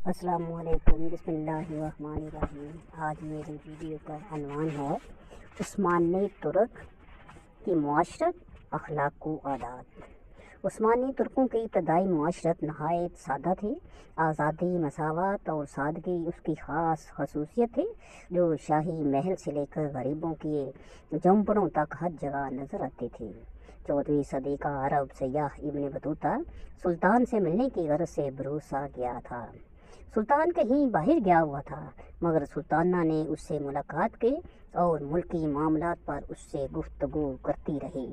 अस्सलाम वालेकुम, बिस्मिल्लाहिर्रहमानिर्रहीम। आज मेरी वीडियो का अनवान है उस्मानी तुर्क की मुआशरत, अखलाक व आदात। उस्मानी तुर्कों की इब्तदाई मुआशरत नहायत सादा थी। आज़ादी, मसावत और सादगी उसकी ख़ास खसूसियत थी, जो शाही महल से लेकर गरीबों के झोंपड़ों तक हर जगह नज़र आती थी। 14वीं सदी का अरब सयाह इब्न बतूता सुल्तान से मिलने की गरज से बरूसा गया था। सुल्तान कहीं बाहर गया हुआ था, मगर सुल्ताना ने उससे मुलाकात की और मुल्की मामलात पर उससे गुफ्तगू करती रही।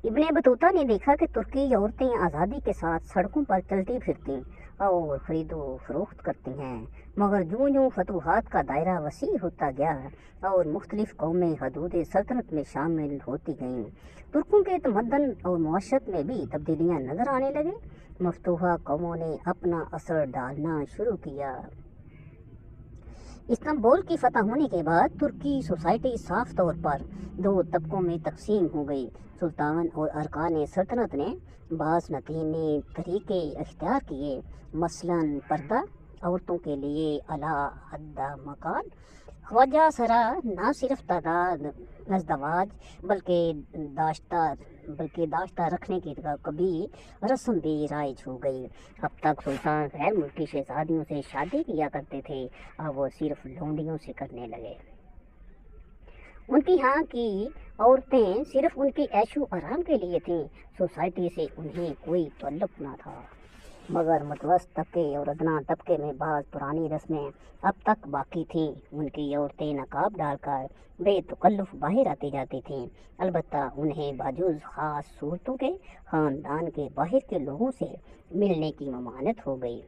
इब्ने बतूता ने देखा कि तुर्की औरतें आज़ादी के साथ सड़कों पर चलती फिरती और खरीदो फरोख्त करती हैं, मगर जूँ जूँ फतूहात का दायरा वसी होता गया और मुख्तलिफ कौमें हदूद सल्तनत में शामिल होती गईं, तुर्कों के तमद्दन और मुआशरत में भी तब्दीलियाँ नज़र आने लगे। मफ्तूहा कौमों ने अपना असर डालना शुरू किया। इस्तांबुल की फतह होने के बाद तुर्की सोसाइटी साफ तौर पर दो तबकों में तकसीम हो गई। सुल्तान और अरकान सल्तनत ने बाज़ नतीने तरीके इख्तियार किए, मसलन पर्दा, औरतों के लिए अलहदा मकान, ख्वाजा सरा, न सिर्फ तादाद अज़दवाज बल्कि दाश्ता रखने की कभी रस्म भी राइज हो गई। अब तक सुल्तान गैर मुल्की शहजादियों से शादी किया करते थे, अब वो सिर्फ लौंडियों से करने लगे। उनकी यहाँ की औरतें सिर्फ उनकी ऐशो आराम के लिए थीं, सोसाइटी से उन्हें कोई तल्लुक न था। मगर मुतवस्सित तबके और अदना तबके में बाज़ पुरानी रस्में अब तक बाकी थीं। उनकी औरतें नकाब डालकर बेतकल्लुफ़ बाहर आती जाती थीं, अलबत्ता उन्हें बाजुज़ ख़ास सूरतों के ख़ानदान के बाहर के लोगों से मिलने की ममानत हो गई।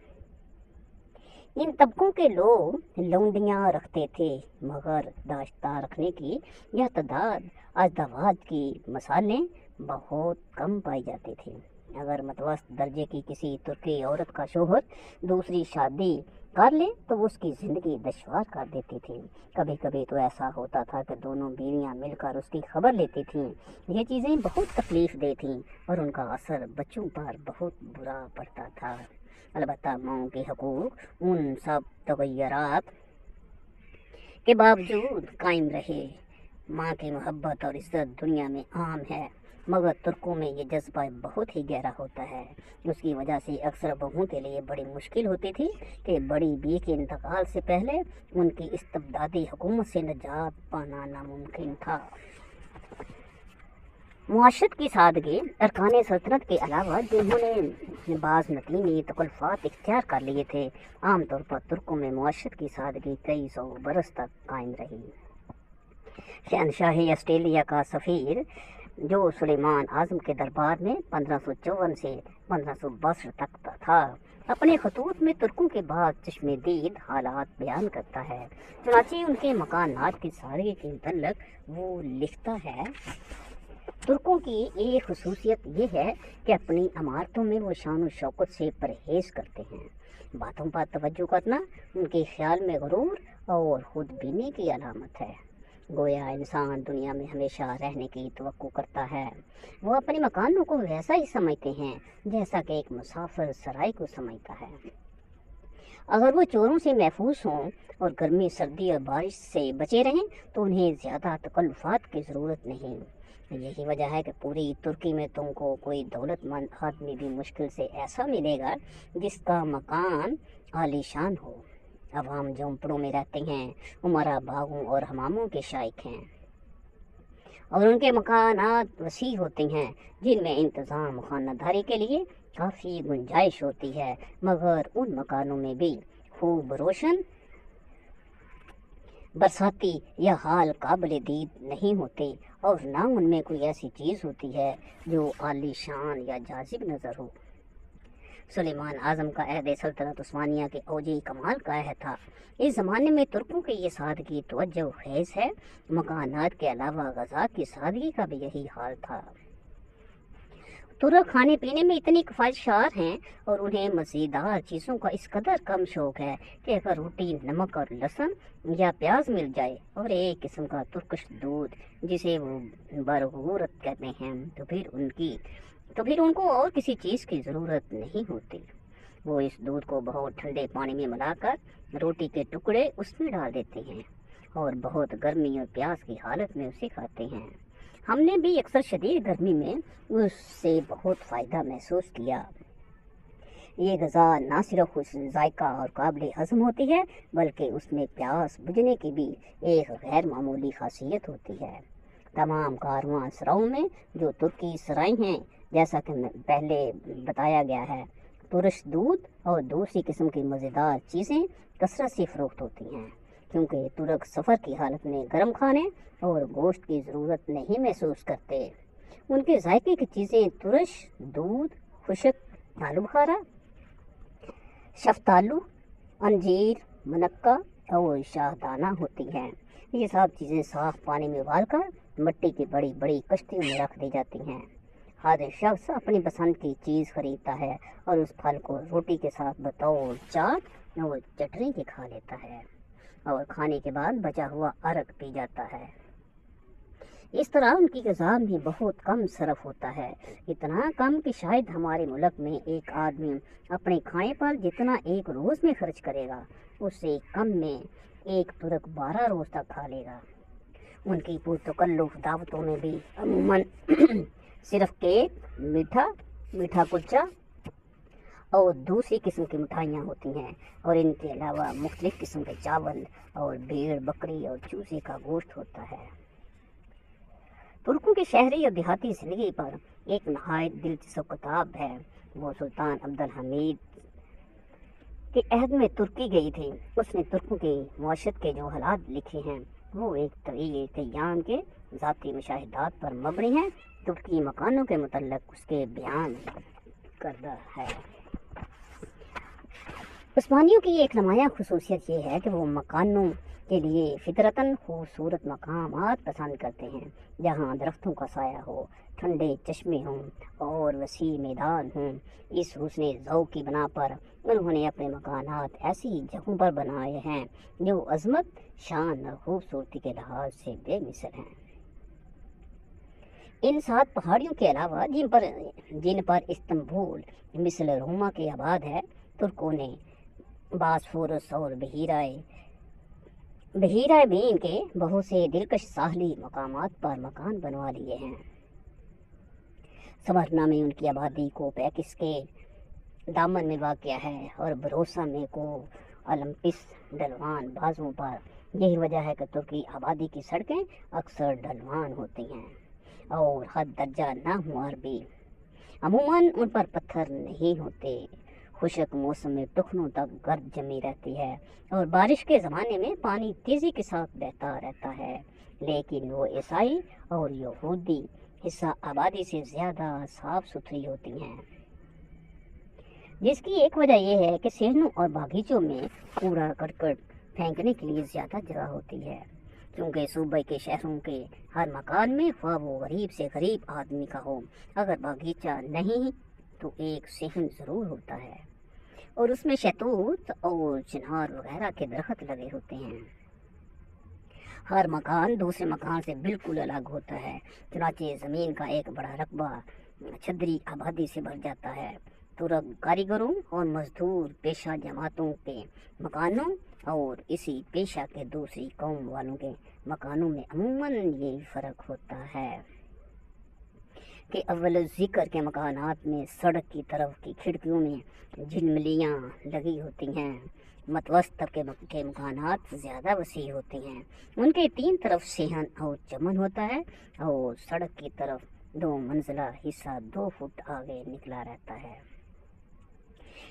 इन तबकों के लोग लौंडियाँ रखते थे, मगर दाश्ता रखने की यह तादाद अज़दवाज की मिसालें बहुत कम पाई जाती थी। अगर मुतवस्सित दर्जे की किसी तुर्की औरत का शोहर दूसरी शादी कर ले तो उसकी ज़िंदगी दुश्वार कर देती थी। कभी कभी तो ऐसा होता था कि दोनों बीवियां मिलकर उसकी खबर लेती थीं। ये चीज़ें बहुत तकलीफ़ दे थीं और उनका असर बच्चों पर बहुत बुरा पड़ता था। अलबत्ता माओं के हकूक़ उन सब तग़य्युरात के बावजूद कायम रहे। माँ की मोहब्बत और इज़्ज़त दुनिया में आम है, मगर तुर्कों में ये जज्बा बहुत ही गहरा होता है। उसकी वजह से अक्सर बहुओं के लिए बड़ी मुश्किल होती थी कि बड़ी बी के इंतकाल से पहले उनकी इस्तबदादी हुकूमत से निजात पाना नामुमकिन था। मुआशरत की सादगी, अरकान सल्तनत के अलावा जिन्होंने बाज़ नतीनी तकल्लुफ़ात इख्तियार कर लिए थे, आमतौर पर तुर्कों में मुआशरत की सादगी कई सौ बरस तक कायम रही। शहनशाही ऑस्ट्रेलिया का सफ़ीर जो सुलेमान आज़म के दरबार में 1554 से 1562 तक था, अपने खतूत में तुर्कों के बाद चश्मेदीद हालात बयान करता है। चुनांचे उनके मकानात की सादगी के मुतल्लिक़ वो लिखता है, तुर्कों की एक खसूसियत ये है कि अपनी इमारतों में वो शान और शौकत से परहेज़ करते हैं। बातों पर तवज्जो करना उनके ख्याल में गुरूर और खुदबीनी की अलामत है। गोया इंसान दुनिया में हमेशा रहने की तवक्को करता है। वो अपने मकानों को वैसा ही समझते हैं जैसा कि एक मुसाफिर सराय को समझता है। अगर वो चोरों से महफूज हों और गर्मी, सर्दी और बारिश से बचे रहें तो उन्हें ज़्यादा तकल्लुफ़ात की ज़रूरत नहीं। यही वजह है कि पूरी तुर्की में तुमको कोई दौलतमंद आदमी भी मुश्किल से ऐसा मिलेगा जिसका मकान आलीशान हो। अवाम झोंपड़ों में रहते हैं, उमरा बागों और हमामों के शाइक हैं और उनके मकानात वसी होते हैं जिनमें इंतज़ाम खानादारी के लिए काफ़ी गुंजाइश होती है, मगर उन मकानों में भी खूब रोशन, बरसाती या हाल काबिल दीद नहीं होते और ना उनमें कोई ऐसी चीज़ होती है जो आलीशान या जाजिब नज़र हो। सुलेमान आज़म का अहद सल्तनत उस्मानिया के औजी कमाल का अहद था। इस ज़माने में तुर्कों की ये सादगी तवज्जो खेज़ है। मकानात के अलावा ग़ज़ा की सादगी का भी यही हाल था। तुर्क खाने पीने में इतनी ख्वाहिशार हैं और उन्हें मज़ेदार चीज़ों का इस कदर कम शौक़ है कि अगर रोटी, नमक और लहसुन या प्याज मिल जाए और एक किस्म का तुर्किश दूध जिसे वो बरगूरत कहते हैं तो फिर उनको और किसी चीज़ की ज़रूरत नहीं होती। वो इस दूध को बहुत ठंडे पानी में मिलाकर रोटी के टुकड़े उसमें डाल देते हैं और बहुत गर्मी और प्यास की हालत में उसे खाते हैं। हमने भी अक्सर शदीद गर्मी में उससे बहुत फ़ायदा महसूस किया। ये ग़िज़ा ना सिर्फ उस जायका और काबिल हज़म होती है, बल्कि उसमें प्यास बुझने की भी एक गैर मामूली खासियत होती है। तमाम कारवां सराओं में जो तुर्की सराय हैं, जैसा कि पहले बताया गया है, तुरश दूध और दूसरी किस्म की मज़ेदार चीज़ें कसरत से फ़रोख्त होती हैं, क्योंकि तुर्क सफ़र की हालत में गर्म खाने और गोश्त की ज़रूरत नहीं महसूस करते। उनके जायके की चीज़ें तुरश दूध, खुशक आलू बुखारा, शफ्तालू, अंजीर, मनक्का और शाहदाना होती हैं। ये सब चीज़ें साफ पानी में उबालकर मिट्टी की बड़ी बड़ी कश्तियों में रख दी जाती हैं। हर शख्स अपनी पसंद की चीज़ खरीदता है और उस फल को रोटी के साथ बतौर चाट और चटनी के खा लेता है और खाने के बाद बचा हुआ अरक पी जाता है। इस तरह उनकी ग़िज़ा में बहुत कम सरफ होता है, इतना कम कि शायद हमारे मुल्क में एक आदमी अपने खाने पर जितना एक रोज़ में खर्च करेगा, उससे कम में एक तुर्क 12 रोज़ तक खा लेगा। उनकी पुरतकल्लुफ़ दावतों में भी अमूमन सिर्फ केक, मीठा कुल्चा और दूसरी किस्म की मिठाइयाँ होती हैं और इनके अलावा मुख्तलिफ़ किस्म के चावल और भेड़, बकरी और चूजे का गोश्त होता है। तुर्कों की शहरी और देहाती ज़िंदगी पर एक नहायत दिलचस्प किताब है। वो सुल्तान अब्दुल हमीद के अहद में तुर्की गई थी। उसने तुर्कों के मुआशरत के जो हालात लिखे हैं, वो एक तवील अय्याम के ज़ाती मुशाहिदात पर मबनी है। तुर्की मकानों के मुतल्लिक़ उसके बयान करदा है। उस्मानियों की एक नुमायाँ खुसूसियत ये है कि वो मकानों के लिए फितरतन खूबसूरत मकामात पसंद करते हैं, जहाँ दरख्तों का साया हो, ठंडे चश्मे हों और वसी मैदान हों। इस हुस्ने ज़ौक़ की बना पर उन्होंने अपने मकानात ऐसी जगहों पर बनाए हैं जो अज़मत, शान और खूबसूरती के लिहाज से बेमिसाल हैं। इन 7 पहाड़ियों के अलावा जिन पर इस्तांबुल मिस्र रोमा के आबाद है, तुर्कों ने बास्फोरस और बहीरा बीन के बहुत से दिलकश साहली मकामात पर मकान बनवा लिए हैं। समरना में उनकी आबादी को पैकिस के दामन में वाक़या है और भरोसा में को ओलंपिस ढलवान बाजुओं पर। यही वजह है कि तुर्की आबादी की सड़कें अक्सर ढलवान होती हैं और हद दर्जा नाहमुआर भी। अमूमन उन पर पत्थर नहीं होते। खुशक मौसम में टुकनों तक गर्द जमी रहती है और बारिश के ज़माने में पानी तेज़ी के साथ बहता रहता है, लेकिन वो ईसाई और यहूदी हिस्सा आबादी से ज़्यादा साफ सुथरी होती हैं, जिसकी एक वजह यह है कि शहरों और बागीचों में कूड़ा करकट फेंकने के लिए ज़्यादा जगह होती है, क्योंकि सूबे के शहरों के हर मकान में ख्वाह वो गरीब से गरीब आदमी का हो, अगर बागीचा नहीं तो एक सहन ज़रूर होता है और उसमें शहतूत और चिनार वगैरह के दरख्त लगे होते हैं। हर मकान दूसरे मकान से बिल्कुल अलग होता है, चुनांचे ज़मीन का एक बड़ा रकबा छदरी आबादी से भर जाता है। तुर्क कारीगरों और मजदूर पेशा जमातों के मकानों और इसी पेशा के दूसरी कौम वालों के मकानों में अमूमन यही फ़र्क होता है कि अव्वल ज़िक्र के मकानात में सड़क की तरफ की खिड़कियों में झिलमिलियाँ लगी होती हैं। मतवस्त तबके के मकानात ज़्यादा वसी होती हैं। उनके 3 तरफ सेहन और चमन होता है और सड़क की तरफ 2 मंजिला हिस्सा 2 फुट आगे निकला रहता है।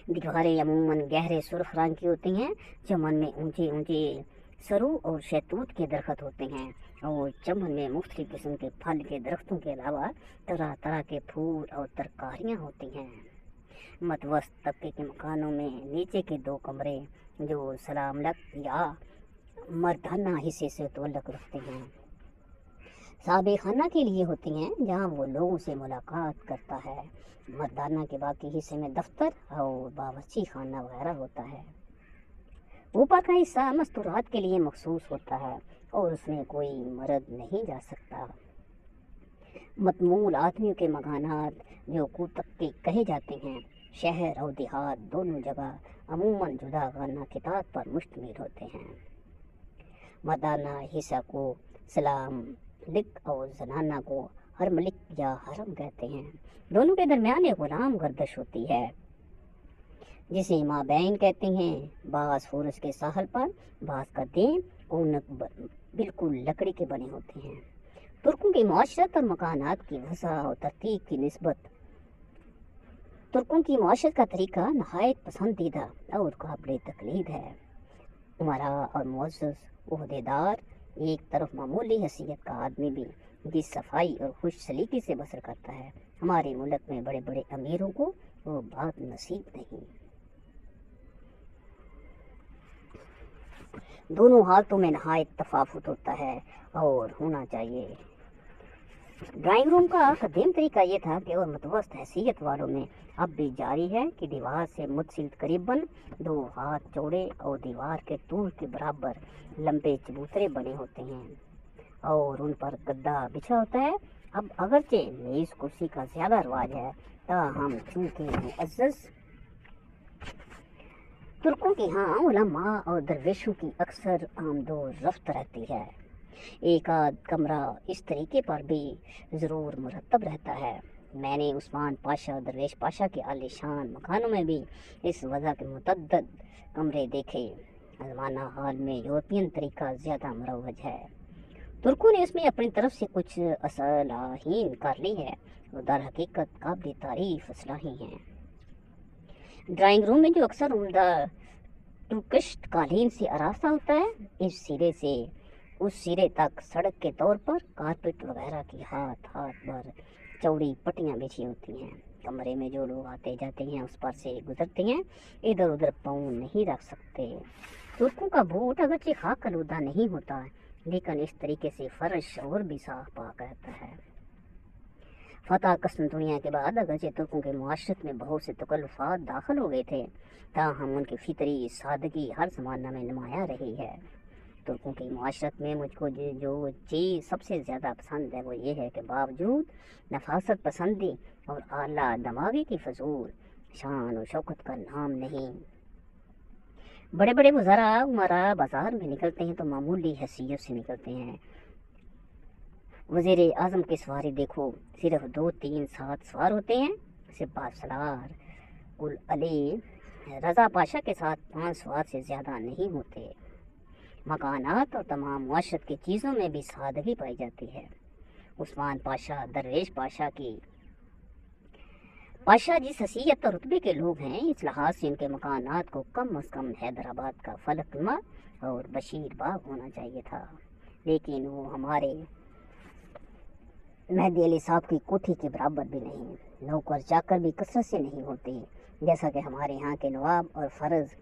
दीवारें अमूमन गहरे सुर्ख रंग की होती हैं। चमन में ऊंचे ऊंचे सरू और शहतूत के दरख्त होते हैं और चमन में मुख्तलिफ किस्म के फल के दरख्तों के अलावा तरह तरह के फूल और तरकारियाँ होती हैं। मतवस्त तबके के मकानों में नीचे के 2 कमरे जो सलामलक या मर्दाना हिस्से से तवल्लुक रखते हैं, साबे खाना के लिए होती हैं, जहाँ वो लोगों से मुलाकात करता है। मर्दाना के बाकी हिस्से में दफ्तर और बावर्ची खाना वगैरह होता है। ऊपर का हिस्सा मस्तूरात के लिए मखसूस होता है और उसमें कोई मर्द नहीं जा सकता। मतमूल आदमियों के मकानात जो कुतक के कहे जाते हैं, शहर और देहात दोनों जगह अमूमन जुदा गाना किताब पर मुश्तमिल होते हैं। मर्दाना हिस्सा को सलाम लिक और जनाना को हरमलिक या हरम कहते हैं। दोनों के दरमियान एक गुलाम गर्दश होती है जिसे माबैन कहते हैं। बास फुरस के साहल पर, बास का देन ऊनक बिल्कुल लकड़ी के बने होते हैं। तुर्कों की मुआशरत और मकानात की वसा और तरतीब की निस्बत तुर्कों की मुआशरत का तरीका नहायत पसंदीदा और काबिल तकलीद है। उमरा और मुअज़्ज़ज़ ओहदेदार, एक तरफ मामूली हैसियत का आदमी भी जिस सफाई और खुश सलीके से बसर करता है, हमारे मुल्क में बड़े बड़े अमीरों को वो बात नसीब नहीं। दोनों हालतों में नहायत तफावत होता है और होना चाहिए। ड्राइंग रूम का कदीम तरीका ये था कि और मतवस्त हैसियत वालों में अब भी जारी है कि दीवार से मुतसिल करीबन 2 हाथ चौड़े और दीवार के तूल के बराबर लंबे चबूतरे बने होते हैं और उन पर गद्दा बिछा होता है। अब अगरचे मेज कुर्सी का ज़्यादा रवाज है, ताहम चूँकि मुअज़्ज़ज़ तुर्कों के यहाँ उलमा और दरवेशों की अक्सर आमदो रफ्त रहती है। एक आध कमरा इस तरीके पर भी ज़रूर मुरतब रहता है। मैंने उस्मान पाशा दरवेश पाशा के आलीशान मकानों में भी इस वजह के मुतद्दद कमरे देखे। ज़माना हाल में यूरोपियन तरीका ज़्यादा मुरवज है। तुर्कों ने इसमें अपनी तरफ से कुछ असलाहीन कर ली है और दर हकीकत काबिल तारीफ असलाही हैं। ड्राइंग रूम में जो अक्सर उम्दा टूकिश कालीन से आरास्ता होता है, इस सिरे से उस सिरे तक सड़क के तौर पर कारपेट वगैरह की हाथ भर चौड़ी पट्टियाँ बिछी होती हैं। कमरे में जो लोग आते जाते हैं उस पर से गुजरते हैं, इधर उधर पाँव नहीं रख सकते। तुर्कों का बूट अगरचे खाक आलूदा नहीं होता, लेकिन इस तरीके से फर्श और भी साफ पाक रहता है। फतह कस्तूनतनिया के बाद अगरचे तुर्कों के मुआशरत में बहुत से तकल्लुफ़ात दाखिल हो गए थे, ताहम उनकी फितरी सादगी हर ज़माना में नुमायाँ रही है। तुर्कों की मुआशरत में मुझको जो चीज़ सबसे ज़्यादा पसंद है वो ये है कि बावजूद नफासत पसंदी और आला दमागी की फजूल शान और शौकत का नाम नहीं। बड़े बड़े वज़रा उमरा बाज़ार में निकलते हैं तो मामूली हैसियत से निकलते हैं। वज़ीर आज़म की सवारी देखो, सिर्फ 2-3 साथ सवार होते हैं। सिपा सलार कुल अली रज़ा पाशा के साथ 5 सवार से ज़्यादा नहीं होते। मकानात और तमाम मुआशरत की चीज़ों में भी सादगी पाई जाती है। उस्मान पाशा दरवेश पाशा की पाशा जिस हसीयत और रुतबे के लोग हैं, इस लिहाज से इनके मकानात को कम अज़ कम हैदराबाद का फलकनुमा और बशीर बाग होना चाहिए था, लेकिन वो हमारे मेहदी अली साहब की कोठी के बराबर भी नहीं। नौकर चाकर भी कसरत से नहीं होते, जैसा कि हमारे यहाँ के नवाब और फ़र्ज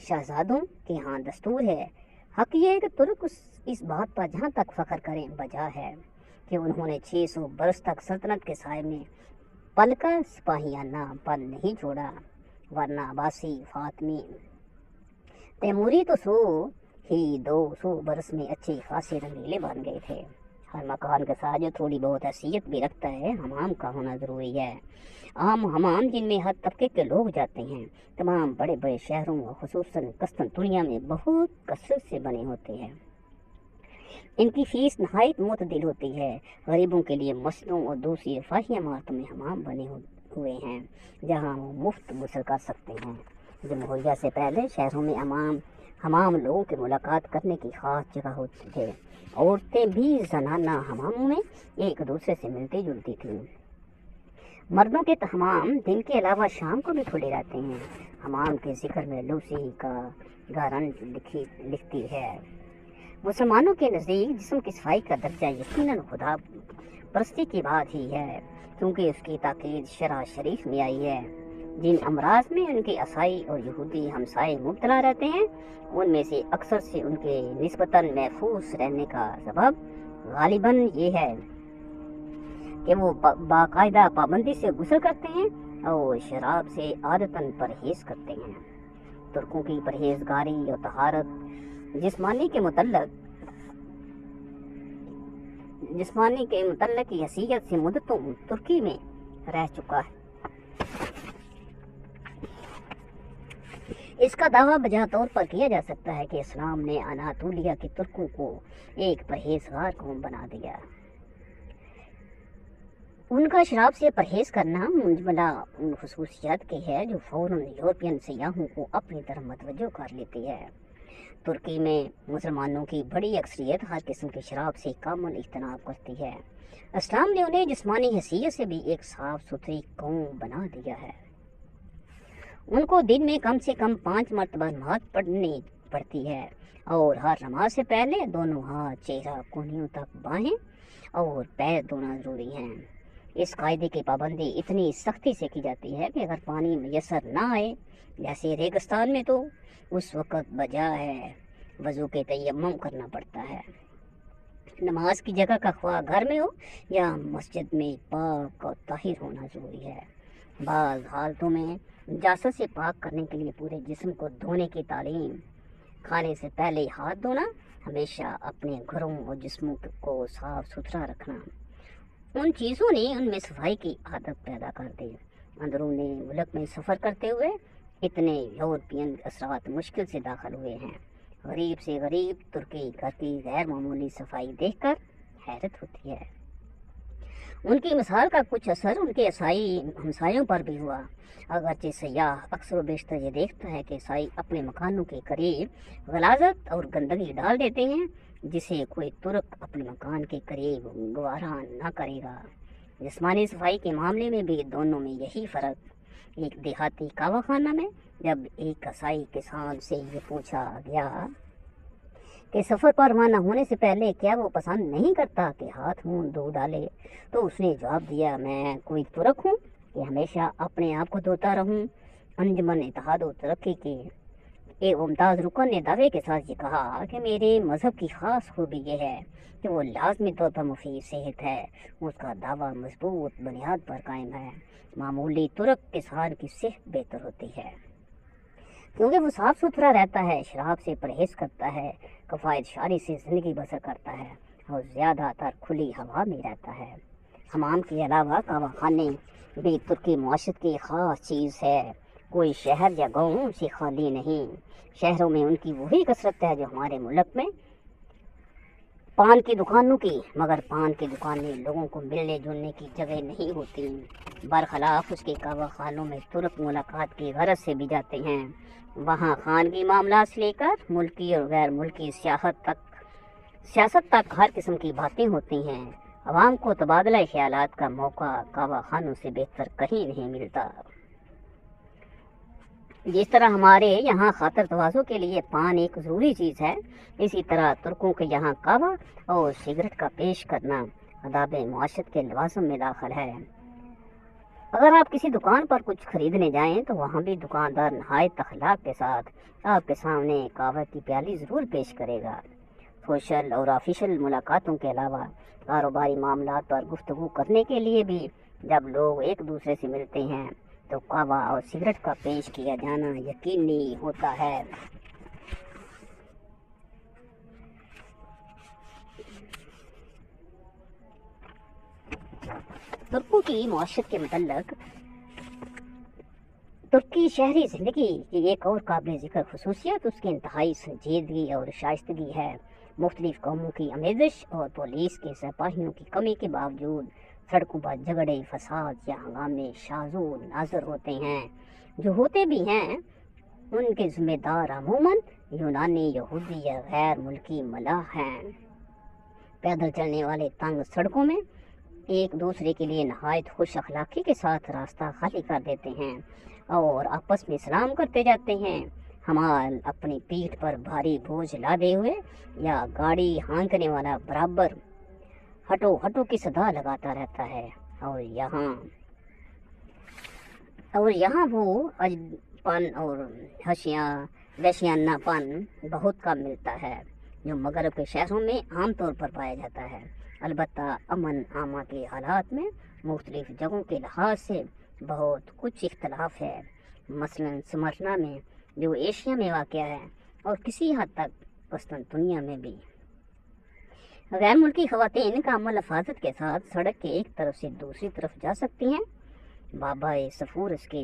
शहजादों के यहाँ दस्तूर है। हक ये है कि तुर्क इस बात पर जहाँ तक फ़ख्र करें बजा है कि उन्होंने 600 बरस तक सल्तनत के साए में पलका सिपाहियाना पल नहीं छोड़ा, वरना अब्बासी फातमी तैमूरी तो 200 बरस में अच्छे खासे रंगीले बन गए थे। हर मकान के साथ जो थोड़ी बहुत हैसियत भी रखता है, हमाम का होना ज़रूरी है। आम हमाम जिनमें हर तबके के लोग जाते हैं, तमाम बड़े बड़े शहरों और खुसूसन कस्तूनतनिया में बहुत कसरत से बने होते हैं। इनकी फीस नहायत मुतदिल होती है। गरीबों के लिए मस्जिदों और दूसरी रफाहिया इमारतों में हमाम बने हुए हैं, जहाँ वो मुफ्त गुस्ल कर सकते हैं। जमहूरिया से पहले शहरों में हमाम लोगों की मुलाकात करने की खास जगह होती थे। औरतें भी ज़नाना हमामों में एक दूसरे से मिलती जुलती थीं। मर्दों के हमाम दिन के अलावा शाम को भी खुले रहते हैं। हमाम के जिक्र में लूसी का गारन लिखती है, मुसलमानों के नज़दीक जिस्म की सफाई का दर्जा यकीनन खुदा परस्ती की बात ही है, क्योंकि उसकी ताकीद शरह शरीफ में आई है। जिन अमराज में उनके ईसाई और यहूदी हमसाए मुब्तला रहते हैं, उनमें से अक्सर से उनके निस्बतन महफूज रहने का सबब गालिबन ये है कि वो बाकायदा पाबंदी से गुस्ल करते हैं और शराब से आदतन परहेज़ करते हैं। तुर्कों की परहेजगारी और तहारत जिस्मानी के मुतल्लक की हैसियत से मुद्दतों तुर्की में रह चुका है। اس کا دعویٰ بجا طور پر کیا جا سکتا ہے کہ اسلام نے اناطولیہ کے ترکوں کو ایک پرہیزگار قوم بنا دیا۔ ان کا شراب سے پرہیز کرنا منجملہ ان خصوصیات کی ہے جو فوراً یورپین سیاحوں کو اپنی طرف متوجہ کر لیتی ہے۔ ترکی میں مسلمانوں کی بڑی اکثریت ہر قسم کی شراب سے کامل اجتناب کرتی ہے۔ اسلام نے انہیں جسمانی حیثیت سے بھی ایک صاف ستھری قوم بنا دیا ہے۔ ان کو دن میں کم سے کم 5 مرتبہ نماز پڑھنی پڑتی ہے اور ہر نماز سے پہلے دونوں ہاتھ چہرہ کونیوں تک بائیں اور پیر دھونا ضروری ہیں۔ اس قاعدے کی پابندی اتنی سختی سے کی جاتی ہے کہ اگر پانی میسر نہ آئے جیسے ریگستان میں تو اس وقت بجائے وضو کے تیمم کرنا پڑتا ہے۔ نماز کی جگہ کا خواہ گھر میں ہو یا مسجد میں پاک اور طاہر ہونا ضروری ہے۔ بعض حالتوں میں جاسد سے پاک کرنے کے لیے پورے جسم کو دھونے کی تعلیم، کھانے سے پہلے ہاتھ دھونا، ہمیشہ اپنے گھروں اور جسموں کو صاف ستھرا رکھنا، ان چیزوں نے ان میں صفائی کی عادت پیدا کر دی۔ اندرون ملک میں سفر کرتے ہوئے اتنے یورپین اثرات مشکل سے داخل ہوئے ہیں۔ غریب سے غریب ترکی گھر کی غیر معمولی صفائی دیکھ کر حیرت ہوتی ہے۔ ان کی مثال کا کچھ اثر ان کے عیسائی ہمسایوں پر بھی ہوا۔ اگرچہ سیاح اکثر و بیشتر یہ دیکھتا ہے کہ عیسائی اپنے مکانوں کے قریب غلاظت اور گندگی ڈال دیتے ہیں جسے کوئی ترک اپنے مکان کے قریب گوارا نہ کرے گا۔ جسمانی صفائی کے معاملے میں بھی دونوں میں یہی فرق۔ ایک دیہاتی کعوہ خانہ میں جب ایک عیسائی کسان سے یہ پوچھا گیا کہ سفر پر روانہ ہونے سے پہلے کیا وہ پسند نہیں کرتا کہ ہاتھ منہ دھو ڈالے، تو اس نے جواب دیا، میں کوئی ترک ہوں کہ ہمیشہ اپنے آپ کو دھوتا رہوں۔ انجمن اتحاد و ترقی کے ایک ممتاز رکن نے دعوے کے ساتھ یہ کہا کہ میرے مذہب کی خاص خوبی یہ ہے کہ وہ لازمی طور پر مفید صحت ہے۔ اس کا دعویٰ مضبوط بنیاد پر قائم ہے۔ معمولی ترک کسان کی صحت بہتر ہوتی ہے کیونکہ وہ صاف ستھرا رہتا ہے، شراب سے پرہیز کرتا ہے، کفایت شعری سے زندگی بسر کرتا ہے اور زیادہ تر کھلی ہوا میں رہتا ہے۔ حمام کے علاوہ کعوہ خانے بھی ترکی معاشرت کی خاص چیز ہے۔ کوئی شہر یا گاؤں سے خالی نہیں۔ شہروں میں ان کی وہی کثرت ہے جو ہمارے ملک میں پان کی دکانوں کی، مگر پان کی دکانیں لوگوں کو ملنے جلنے کی جگہ نہیں ہوتی۔ برخلاف اس کے کعوہ خانوں میں ترک ملاقات کی غرض سے بھی جاتے ہیں۔ وہاں خانگی معاملات سے لے کر ملکی اور غیر ملکی سیاست تک ہر قسم کی باتیں ہوتی ہیں۔ عوام کو تبادلہ خیالات کا موقع کعوہ خانوں سے بہتر کہیں نہیں ملتا۔ جس طرح ہمارے یہاں خاطر تواضع کے لیے پان ایک ضروری چیز ہے، اسی طرح ترکوں کے یہاں قہوہ اور سگریٹ کا پیش کرنا آداب معاشرت کے لوازم میں داخل ہے۔ اگر آپ کسی دکان پر کچھ خریدنے جائیں تو وہاں بھی دکاندار نہایت اخلاق کے ساتھ آپ کے سامنے قہوہ کی پیالی ضرور پیش کرے گا۔ سوشل اور آفیشل ملاقاتوں کے علاوہ کاروباری معاملات پر گفتگو کرنے کے لیے بھی جب لوگ ایک دوسرے سے ملتے ہیں تو قہوہ اور سگریٹ کا پیش کیا جانا یقینی ہوتا ہے۔ ترکوں کی معاشرت کے متعلق ترکی شہری زندگی کی ایک اور قابل ذکر خصوصیت اس کی انتہائی سنجیدگی اور شائستگی ہے۔ مختلف قوموں کی آمیزش اور پولیس کے سپاہیوں کی کمی کے باوجود سڑکوں پر جھگڑے، فساد یا ہنگامے شاذ و نادر ہوتے ہیں۔ جو ہوتے بھی ہیں ان کے ذمہ دار عموماً یونانی، یہودی یا غیر ملکی ملاح ہیں۔ پیدل چلنے والے تنگ سڑکوں میں ایک دوسرے کے لیے نہایت خوش اخلاقی کے ساتھ راستہ خالی کر دیتے ہیں اور آپس میں سلام کرتے جاتے ہیں۔ حمال اپنی پیٹھ پر بھاری بوجھ لادے ہوئے یا گاڑی ہانکنے والا برابر ہٹو ہٹو کی صدا لگاتا رہتا ہے اور یہاں وہ پن اور وحشیانہ پن بہت کم ملتا ہے جو مغرب کے شہروں میں عام طور پر پایا جاتا ہے۔ البتہ امن عامہ کے حالات میں مختلف جگہوں کے لحاظ سے بہت کچھ اختلاف ہے۔ مثلاً سمرنا میں جو ایشیا میں واقع ہے اور کسی حد تک قسطنطنیہ میں بھی غیر ملکی خواتین کامل حفاظت کے ساتھ سڑک کے ایک طرف سے دوسری طرف جا سکتی ہیں، بابائے سفورس کے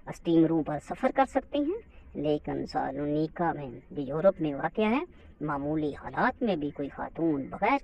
اسٹیمروں پر سفر کر سکتے ہیں، لیکن سالونیکا میں جو یورپ میں واقع ہے، معمولی حالات میں بھی کوئی خاتون بغیر